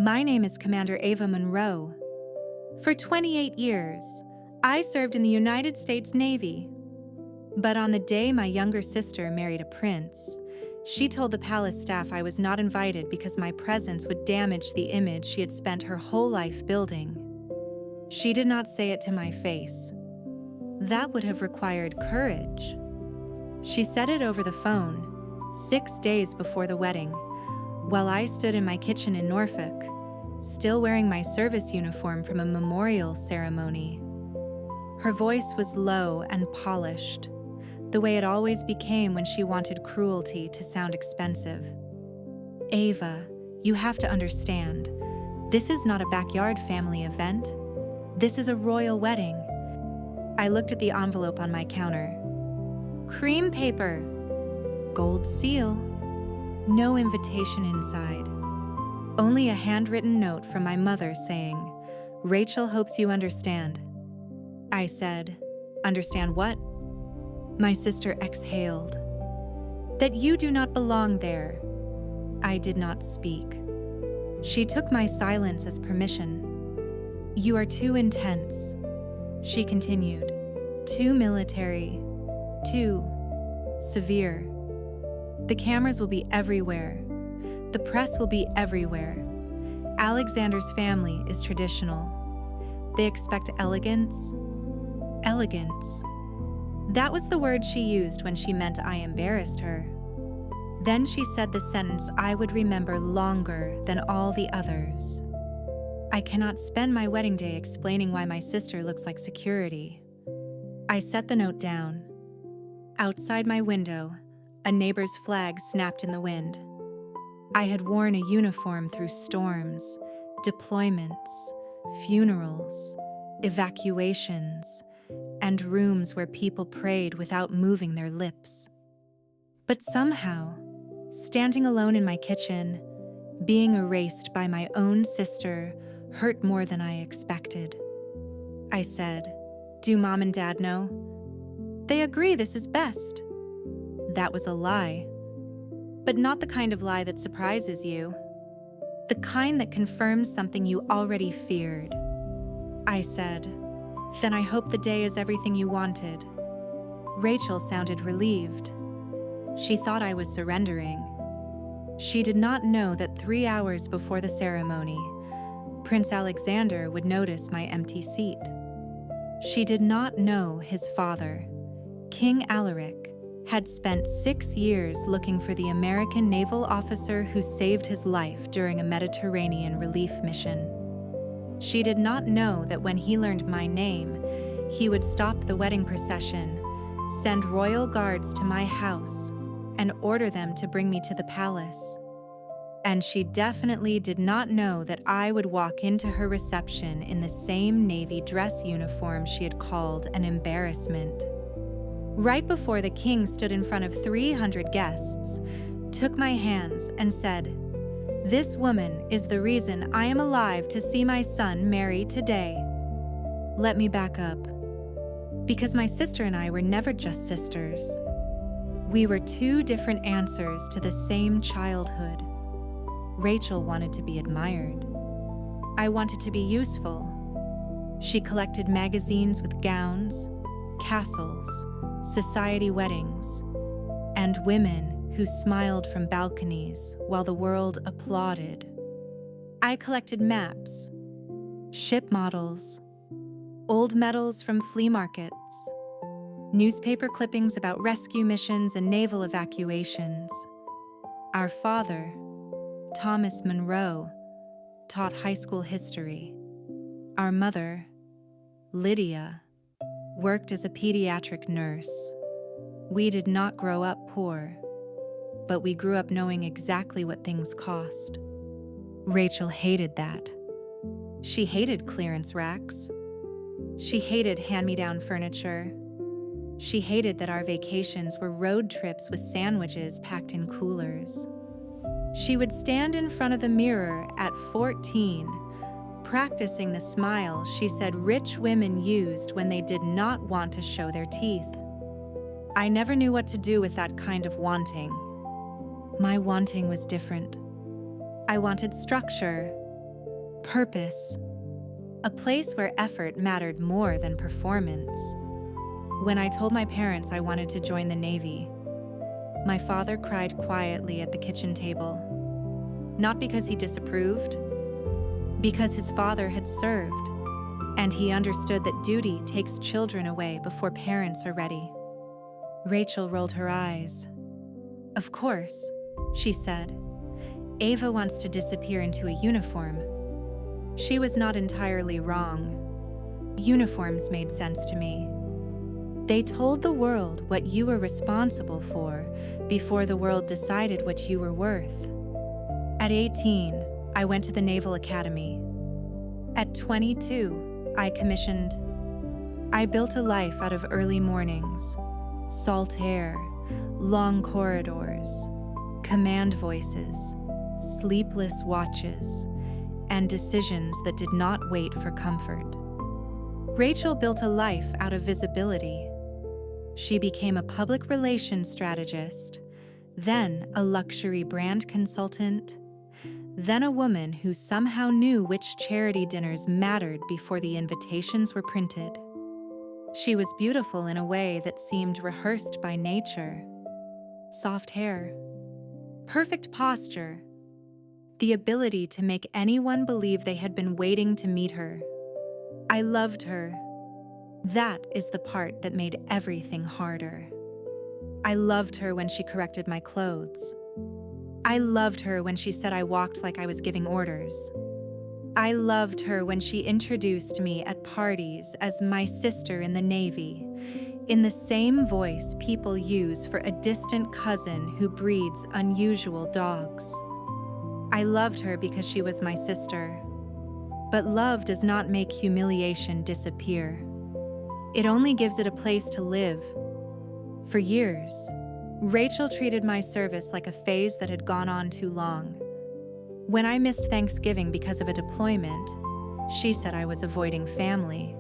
My name is Commander Ava Monroe. For 28 years, I served in the United States Navy. But on the day my younger sister married a prince, she told the palace staff I was not invited because my presence would damage the image she had spent her whole life building. She did not say it to my face. That would have required courage. She said it over the phone, 6 days before the wedding, while I stood in my kitchen in Norfolk, still wearing my service uniform from a memorial ceremony. Her voice was low and polished, the way it always became when she wanted cruelty to sound expensive. Ava, you have to understand, this is not a backyard family event. This is a royal wedding. I looked at the envelope on my counter. Cream paper, gold seal, no invitation inside. Only a handwritten note from my mother saying, "Rachel hopes you understand." I said, "Understand what?" My sister exhaled. "That you do not belong there." I did not speak. She took my silence as permission. "You are too intense," she continued. "Too military, too severe. The cameras will be everywhere. The press will be everywhere. Alexander's family is traditional. They expect elegance. Elegance. That was the word she used when she meant I embarrassed her. Then she said the sentence I would remember longer than all the others. I cannot spend my wedding day explaining why my sister looks like security. I set the note down. Outside my window, a neighbor's flag snapped in the wind. I had worn a uniform through storms, deployments, funerals, evacuations, and rooms where people prayed without moving their lips. But somehow, standing alone in my kitchen, being erased by my own sister hurt more than I expected. I said, "Do Mom and Dad know?" "They agree this is best." That was a lie. But not the kind of lie that surprises you. The kind that confirms something you already feared. I said, "Then I hope the day is everything you wanted." Rachel sounded relieved. She thought I was surrendering. She did not know that 3 hours before the ceremony, Prince Alexander would notice my empty seat. She did not know his father, King Alaric, had spent 6 years looking for the American naval officer who saved his life during a Mediterranean relief mission. She did not know that when he learned my name, he would stop the wedding procession, send royal guards to my house, and order them to bring me to the palace. And she definitely did not know that I would walk into her reception in the same Navy dress uniform she had called an embarrassment. Right before the king stood in front of 300 guests, took my hands and said, "This woman is the reason I am alive to see my son marry today." Let me back up. Because my sister and I were never just sisters. We were two different answers to the same childhood. Rachel wanted to be admired. I wanted to be useful. She collected magazines with gowns, castles, society weddings, and women who smiled from balconies while the world applauded. I collected maps, ship models, old medals from flea markets, newspaper clippings about rescue missions and naval evacuations. Our father, Thomas Monroe, taught high school history. Our mother, Lydia, worked as a pediatric nurse. We did not grow up poor, but we grew up knowing exactly what things cost. Rachel hated that. She hated clearance racks. She hated hand-me-down furniture. She hated that our vacations were road trips with sandwiches packed in coolers. She would stand in front of the mirror at 14, practicing the smile she said rich women used when they did not want to show their teeth. I never knew what to do with that kind of wanting. My wanting was different. I wanted structure, Purpose. A place where effort mattered more than performance. When I told my parents I wanted to join the Navy, my father cried quietly at the kitchen table. Not because he disapproved, because his father had served, and he understood that duty takes children away before parents are ready. Rachel rolled her eyes. "Of course," she said. "Ava wants to disappear into a uniform." She was not entirely wrong. Uniforms made sense to me. They told the world what you were responsible for before the world decided what you were worth. At 18, I went to the Naval Academy. At 22, I commissioned. I built a life out of early mornings, salt air, long corridors, command voices, sleepless watches, and decisions that did not wait for comfort. Rachel built a life out of visibility. She became a public relations strategist, then a luxury brand consultant, then a woman who somehow knew which charity dinners mattered before the invitations were printed. She was beautiful in a way that seemed rehearsed by nature. Soft hair, perfect posture, the ability to make anyone believe they had been waiting to meet her. I loved her. That is the part that made everything harder. I loved her when she corrected my clothes. I loved her when she said I walked like I was giving orders. I loved her when she introduced me at parties as my sister in the Navy, in the same voice people use for a distant cousin who breeds unusual dogs. I loved her because she was my sister. But love does not make humiliation disappear. It only gives it a place to live. For years, Rachel treated my service like a phase that had gone on too long. When I missed Thanksgiving because of a deployment, she said I was avoiding family.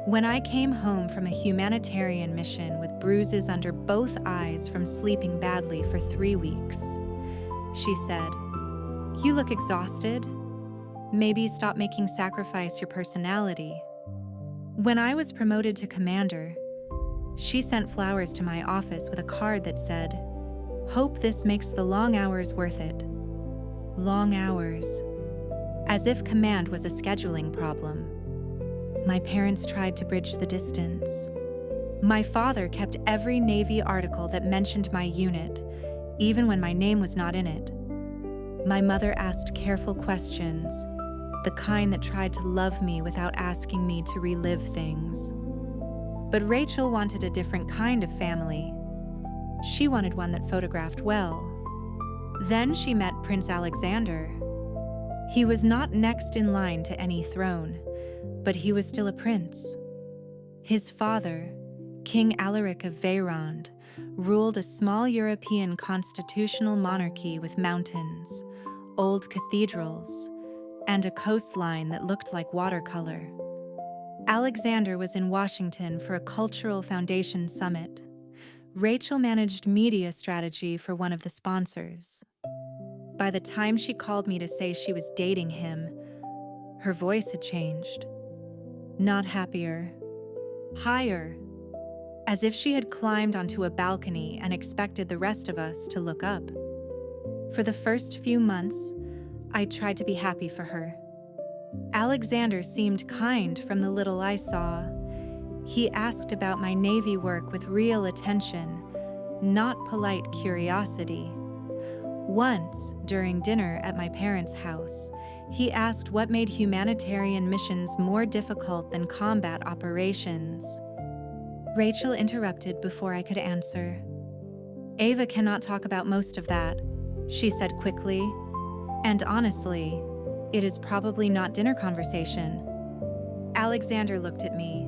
When I came home from a humanitarian mission with bruises under both eyes from sleeping badly for 3 weeks, she said, "You look exhausted. Maybe stop making sacrifice your personality." When I was promoted to commander, she sent flowers to my office with a card that said, "Hope this makes the long hours worth it." Long hours. As if command was a scheduling problem. My parents tried to bridge the distance. My father kept every Navy article that mentioned my unit, even when my name was not in it. My mother asked careful questions, the kind that tried to love me without asking me to relive things. But Rachel wanted a different kind of family. She wanted one that photographed well. Then she met Prince Alexander. He was not next in line to any throne, but he was still a prince. His father, King Alaric of Vayrond, ruled a small European constitutional monarchy with mountains, old cathedrals, and a coastline that looked like watercolor. Alexander was in Washington for a Cultural Foundation summit. Rachel managed media strategy for one of the sponsors. By the time she called me to say she was dating him, her voice had changed. Not happier, higher, as if she had climbed onto a balcony and expected the rest of us to look up. For the first few months, I tried to be happy for her. Alexander seemed kind from the little I saw. He asked about my Navy work with real attention, not polite curiosity. Once, during dinner at my parents' house, he asked what made humanitarian missions more difficult than combat operations. Rachel interrupted before I could answer. "Ava cannot talk about most of that," she said quickly. "And honestly, it is probably not dinner conversation." Alexander looked at me.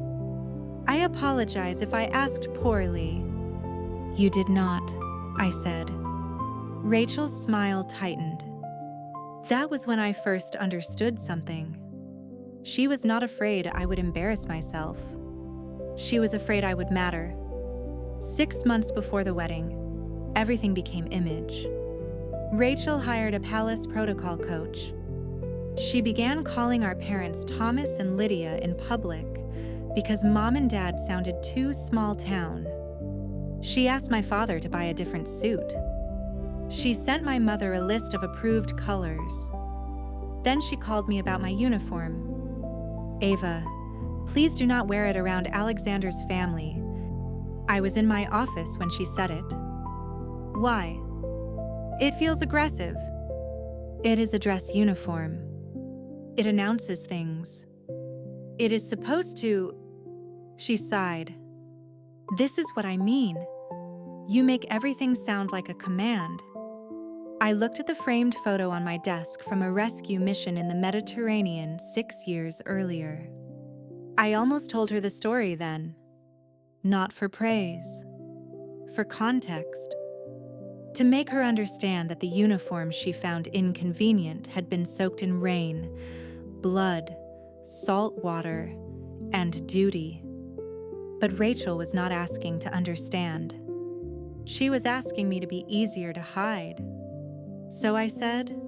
"I apologize if I asked poorly." "You did not," I said. Rachel's smile tightened. That was when I first understood something. She was not afraid I would embarrass myself. She was afraid I would matter. 6 months before the wedding, everything became image. Rachel hired a palace protocol coach. She began calling our parents Thomas and Lydia in public because Mom and Dad sounded too small town. She asked my father to buy a different suit. She sent my mother a list of approved colors. Then she called me about my uniform. "Ava, please do not wear it around Alexander's family." I was in my office when she said it. "Why?" "It feels aggressive." "It is a dress uniform. It announces things. It is supposed to..." She sighed. "This is what I mean. You make everything sound like a command." I looked at the framed photo on my desk from a rescue mission in the Mediterranean 6 years earlier. I almost told her the story then. Not for praise. For context. To make her understand that the uniform she found inconvenient had been soaked in rain, blood, salt water, and duty. But Rachel was not asking to understand. She was asking me to be easier to hide. So I said,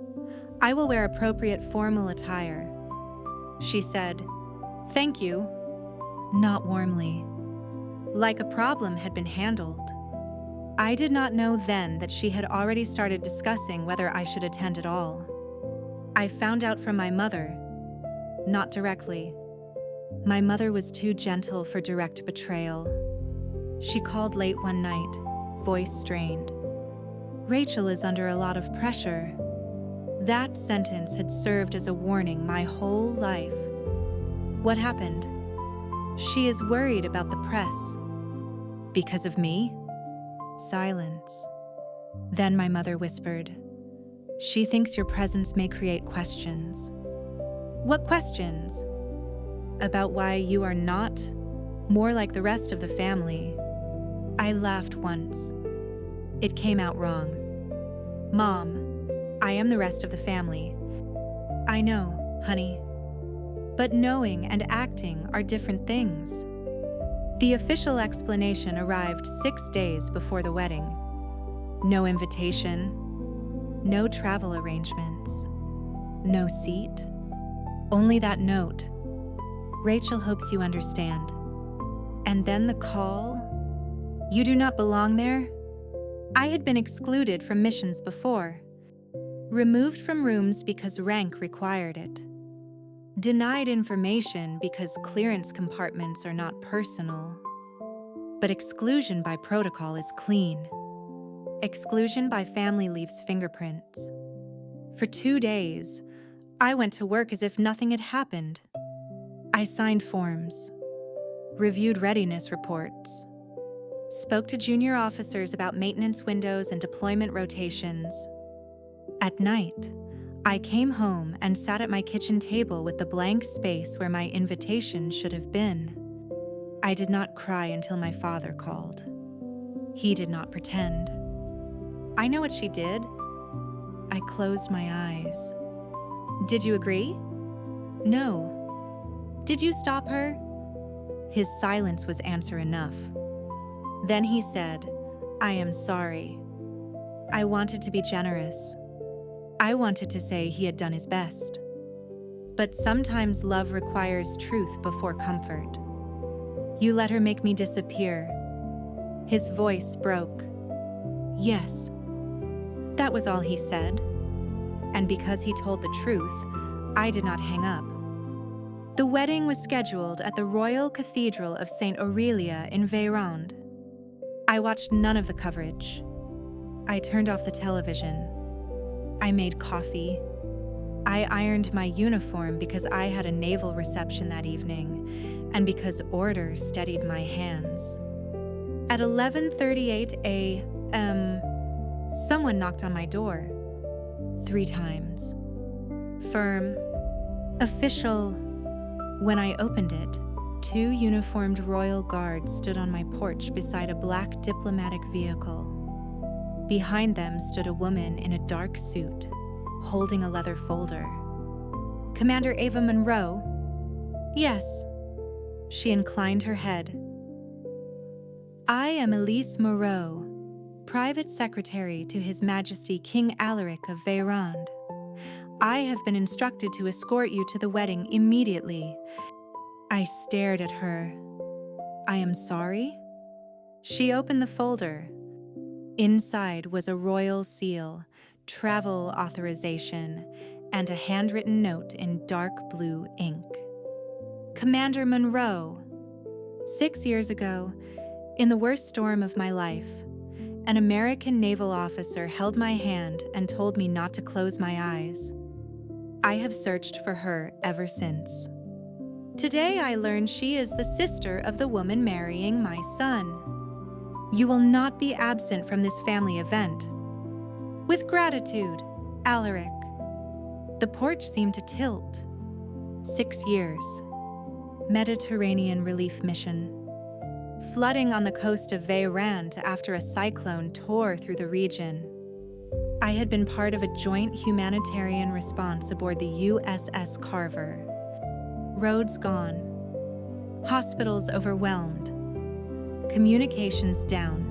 "I will wear appropriate formal attire." She said, "Thank you," not warmly, like a problem had been handled. I did not know then that she had already started discussing whether I should attend at all. I found out from my mother, not directly. My mother was too gentle for direct betrayal. She called late one night, voice strained. "Rachel is under a lot of pressure." That sentence had served as a warning my whole life. What happened? "She is worried about the press." "Because of me?" Silence. Then my mother whispered, "She thinks your presence may create questions." "What questions?" "About why you are not more like the rest of the family." I laughed once. It came out wrong. "Mom, I am the rest of the family." "I know, honey. But knowing and acting are different things." The official explanation arrived 6 days before the wedding. No invitation, no travel arrangements, no seat, only that note. "Rachel hopes you understand." And then the call. "You do not belong there." I had been excluded from missions before, removed from rooms because rank required it, denied information because clearance compartments are not personal. But exclusion by protocol is clean. Exclusion by family leaves fingerprints. For 2 days, I went to work as if nothing had happened. I signed forms, reviewed readiness reports, spoke to junior officers about maintenance windows and deployment rotations. At night, I came home and sat at my kitchen table with the blank space where my invitation should have been. I did not cry until my father called. He did not pretend. "I know what she did." I closed my eyes. "Did you agree?" "No." "Did you stop her?" His silence was answer enough. Then he said, "I am sorry." I wanted to be generous. I wanted to say he had done his best. But sometimes love requires truth before comfort. "You let her make me disappear." His voice broke. "Yes." That was all he said. And because he told the truth, I did not hang up. The wedding was scheduled at the Royal Cathedral of St. Aurelia in Veyrand. I watched none of the coverage. I turned off the television. I made coffee. I ironed my uniform because I had a naval reception that evening, and because order steadied my hands. At 11:38 a.m., someone knocked on my door. 3 times. Firm. Official. When I opened it, 2 uniformed royal guards stood on my porch beside a black diplomatic vehicle. Behind them stood a woman in a dark suit, holding a leather folder. "Commander Ava Monroe?" "Yes." She inclined her head. "I am Elise Moreau, private secretary to His Majesty King Alaric of Veyrand. I have been instructed to escort you to the wedding immediately." I stared at her. "I am sorry?" She opened the folder. Inside was a royal seal, travel authorization, and a handwritten note in dark blue ink. "Commander Monroe, 6 years ago, in the worst storm of my life, an American naval officer held my hand and told me not to close my eyes. I have searched for her ever since. Today I learned she is the sister of the woman marrying my son. You will not be absent from this family event. With gratitude, Alaric." The porch seemed to tilt. 6 years. Mediterranean relief mission. Flooding on the coast of Veyrand after a cyclone tore through the region. I had been part of a joint humanitarian response aboard the USS Carver. Roads gone. Hospitals overwhelmed. Communications down.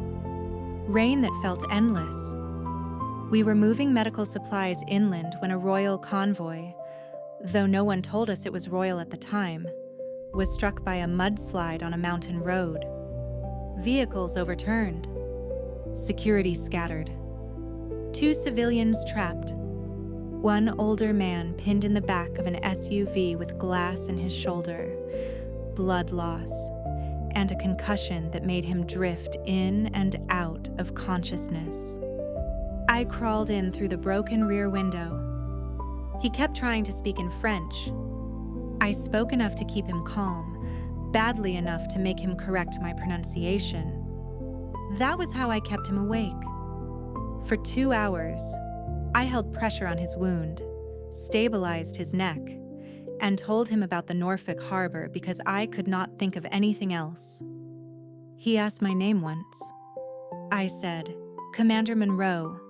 Rain that felt endless. We were moving medical supplies inland when a royal convoy, though no one told us it was royal at the time, was struck by a mudslide on a mountain road. Vehicles overturned. Security scattered. 2 civilians trapped. One older man pinned in the back of an SUV with glass in his shoulder, blood loss, and a concussion that made him drift in and out of consciousness. I crawled in through the broken rear window. He kept trying to speak in French. I spoke enough to keep him calm, badly enough to make him correct my pronunciation. That was how I kept him awake. For 2 hours, I held pressure on his wound, stabilized his neck, and told him about the Norfolk harbor because I could not think of anything else. He asked my name once. I said, "Commander Monroe."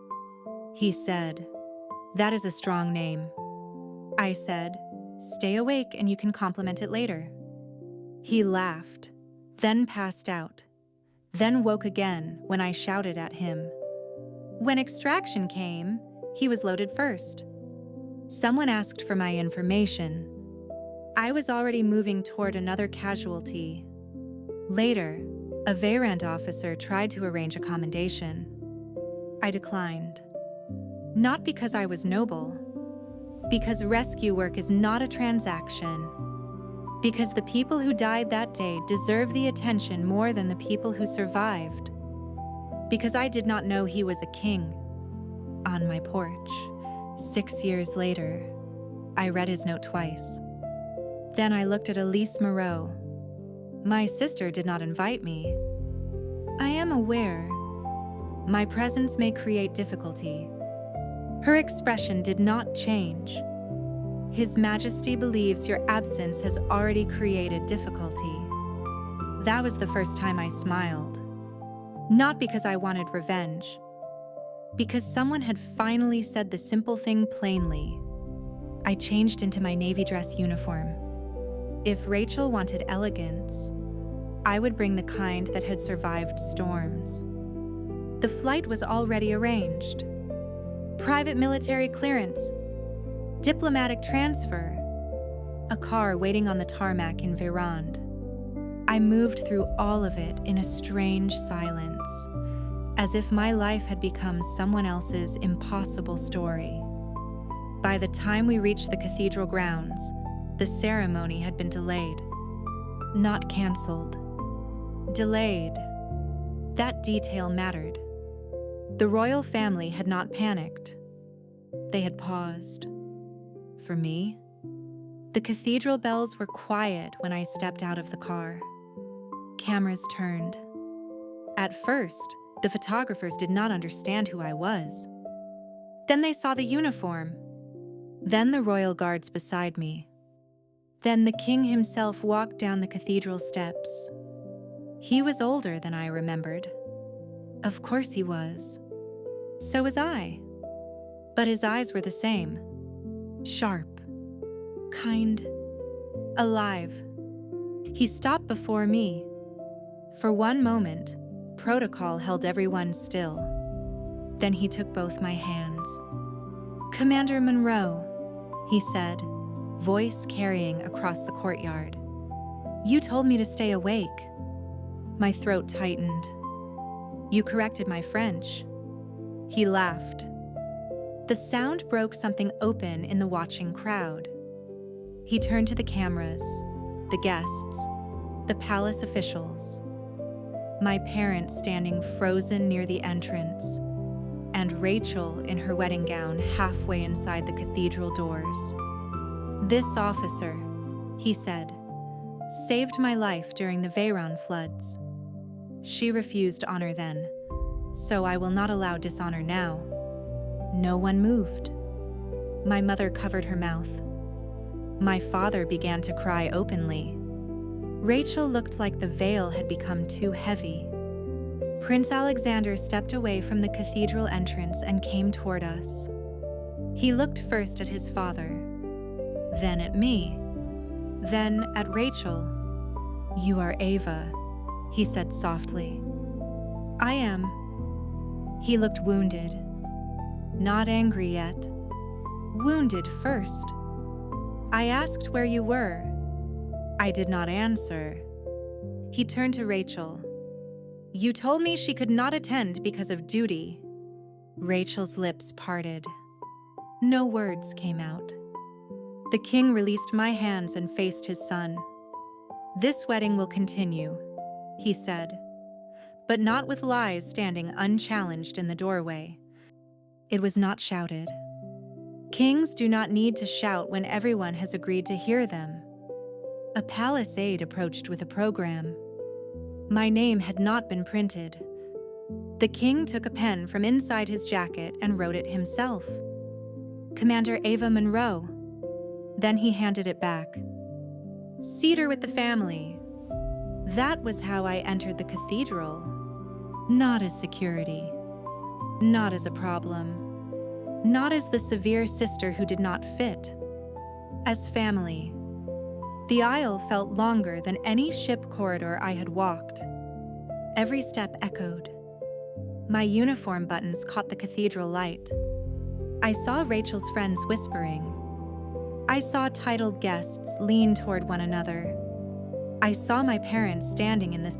He said, "That is a strong name." I said, "Stay awake and you can compliment it later." He laughed, then passed out, then woke again when I shouted at him. When extraction came, he was loaded first. Someone asked for my information. I was already moving toward another casualty. Later, a Veyrand officer tried to arrange a commendation. I declined. Not because I was noble, because rescue work is not a transaction, because the people who died that day deserve the attention more than the people who survived, because I did not know he was a king. On my porch, 6 years later, I read his note twice. Then I looked at Elise Moreau. My sister did not invite me. I am aware. My presence may create difficulty. Her expression did not change. His Majesty believes your absence has already created difficulty. That was the first time I smiled. Not because I wanted revenge. Because someone had finally said the simple thing plainly. I changed into my Navy dress uniform. If Rachel wanted elegance, I would bring the kind that had survived storms. The flight was already arranged. Private military clearance, diplomatic transfer, a car waiting on the tarmac in Veyrand. I moved through all of it in a strange silence, as if my life had become someone else's impossible story. By the time we reached the cathedral grounds, the ceremony had been delayed. Not canceled. Delayed. That detail mattered. The royal family had not panicked. They had paused. For me, the cathedral bells were quiet when I stepped out of the car. Cameras turned. At first, the photographers did not understand who I was. Then they saw the uniform. Then the royal guards beside me. Then the king himself walked down the cathedral steps. He was older than I remembered. Of course he was. So was I. But his eyes were the same. Sharp. Kind. Alive. He stopped before me. For one moment, protocol held everyone still. Then he took both my hands. "Commander Monroe," he said, voice carrying across the courtyard. You told me to stay awake. My throat tightened. You corrected my French. He laughed. The sound broke something open in the watching crowd. He turned to the cameras, the guests, the palace officials. My parents standing frozen near the entrance, and Rachel in her wedding gown halfway inside the cathedral doors. This officer, he said, saved my life during the Veyron floods. She refused honor then, so I will not allow dishonor now. No one moved. My mother covered her mouth. My father began to cry openly. Rachel looked like the veil had become too heavy. Prince Alexander stepped away from the cathedral entrance and came toward us. He looked first at his father, then at me, then at Rachel. You are Ava, he said softly. I am. He looked wounded. Not angry yet. Wounded first. I asked where you were. I did not answer. He turned to Rachel. You told me she could not attend because of duty. Rachel's lips parted. No words came out. The king released my hands and faced his son. This wedding will continue, he said, but not with lies standing unchallenged in the doorway. It was not shouted. Kings do not need to shout when everyone has agreed to hear them. A palace aide approached with a program. My name had not been printed. The king took a pen from inside his jacket and wrote it himself. Commander Ava Monroe. Then he handed it back. Seat her with the family. That was how I entered the cathedral. Not as security. Not as a problem. Not as the severe sister who did not fit. As family. The aisle felt longer than any ship corridor I had walked. Every step echoed. My uniform buttons caught the cathedral light. I saw Rachel's friends whispering. I saw titled guests lean toward one another. I saw my parents standing in the